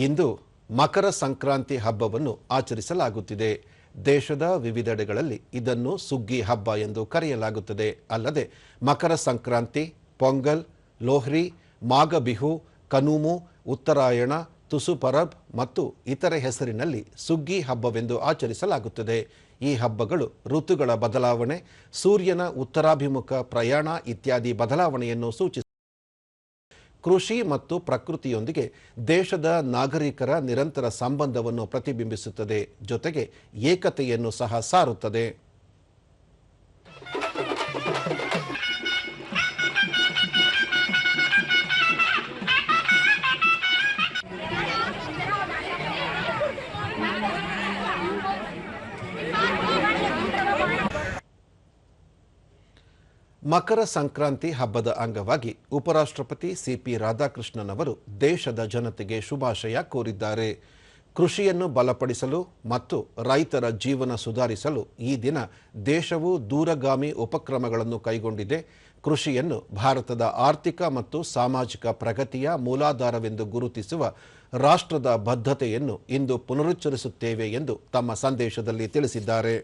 ಇಂದು ಮಕರ ಸಂಕ್ರಾಂತಿ ಹಬ್ಬವನ್ನು ಆಚರಿಸಲಾಗುತ್ತಿದೆ. ದೇಶದ ವಿವಿಧೆಡೆಗಳಲ್ಲಿ ಇದನ್ನು ಸುಗ್ಗಿ ಹಬ್ಬ ಎಂದು ಕರೆಯಲಾಗುತ್ತದೆ. ಅಲ್ಲದೆ ಮಕರ ಸಂಕ್ರಾಂತಿ, ಪೊಂಗಲ್, ಲೋಹ್ರಿ, ಮಾಘ ಬಿಹು, ಕನೂಮು, ಉತ್ತರಾಯಣ, ತುಸು ಪರಬ್ ಮತ್ತು ಇತರೆ ಹೆಸರಿನಲ್ಲಿ ಸುಗ್ಗಿ ಹಬ್ಬವೆಂದು ಆಚರಿಸಲಾಗುತ್ತದೆ. ಈ ಹಬ್ಬಗಳು ಋತುಗಳ ಬದಲಾವಣೆ, ಸೂರ್ಯನ ಉತ್ತರಾಭಿಮುಖ ಪ್ರಯಾಣ ಇತ್ಯಾದಿ ಬದಲಾವಣೆಯನ್ನು ಸೂಚಿಸುತ್ತವೆ. ಕೃಷಿ ಮತ್ತು ಪ್ರಕೃತಿಯೊಂದಿಗೆ ದೇಶದ ನಾಗರಿಕರ ನಿರಂತರ ಸಂಬಂಧವನ್ನು ಪ್ರತಿಬಿಂಬಿಸುತ್ತದೆ, ಜೊತೆಗೆ ಏಕತೆಯನ್ನು ಸಹ ಸಾರುತ್ತದೆ. ಮಕರ ಸಂಕ್ರಾಂತಿ ಹಬ್ಬದ ಅಂಗವಾಗಿ ಉಪರಾಷ್ಟ್ರಪತಿ ಸಿಪಿ ರಾಧಾಕೃಷ್ಣನ್ ಅವರು ದೇಶದ ಜನತೆಗೆ ಶುಭಾಶಯ ಕೋರಿದ್ದಾರೆ. ಕೃಷಿಯನ್ನು ಬಲಪಡಿಸಲು ಮತ್ತು ರೈತರ ಜೀವನ ಸುಧಾರಿಸಲು ಈ ದಿನ ದೇಶವು ದೂರಗಾಮಿ ಉಪಕ್ರಮಗಳನ್ನು ಕೈಗೊಂಡಿದೆ. ಕೃಷಿಯನ್ನು ಭಾರತದ ಆರ್ಥಿಕ ಮತ್ತು ಸಾಮಾಜಿಕ ಪ್ರಗತಿಯ ಮೂಲಾಧಾರವೆಂದು ಗುರುತಿಸುವ ರಾಷ್ಟ್ರದ ಬದ್ಧತೆಯನ್ನು ಇಂದು ಪುನರುಚ್ಚರಿಸುತ್ತೇವೆ ಎಂದು ತಮ್ಮ ಸಂದೇಶದಲ್ಲಿ ತಿಳಿಸಿದ್ದಾರೆ.